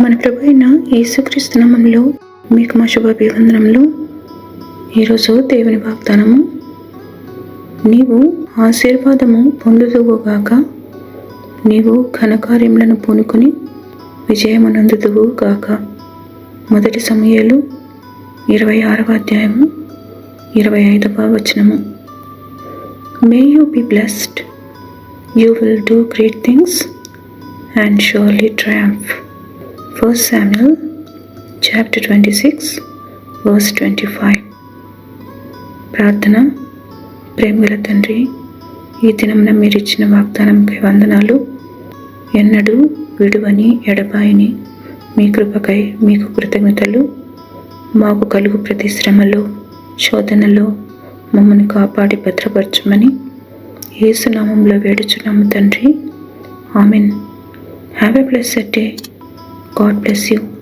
మన ప్రభు అయిన యేసుక్రీస్తు నామములో మీకు మా శుభాభివందనములు. ఈరోజు దేవుని వాగ్దానము, నీవు ఆశీర్వాదము పొందుదువుగాక, నీవు ఘనకార్యములను పూనుకొని విజయమునందుదువుగాక. 1 సమూయేలు 26వ అధ్యాయము 25వ వచనము. May you be blessed. You will do great things and surely triumph. 1 Samuel chapter 26 verse 25. ప్రార్థన. ప్రేమగల తండ్రి, ఈ దినమున మీరిచ్చిన వాగ్దానంకై వందనాలు. ఎన్నడూ విడువని ఎడబాయని మీ కృపకై మీకు కృతజ్ఞతలు. మాకు కలుగు ప్రతి శ్రమలో, శోధనలో మమ్మల్ని కాపాడి భద్రపరచమని యేసు నామములో వేడుచున్నాము తండ్రి. Amen. Have a blessed day. God bless you.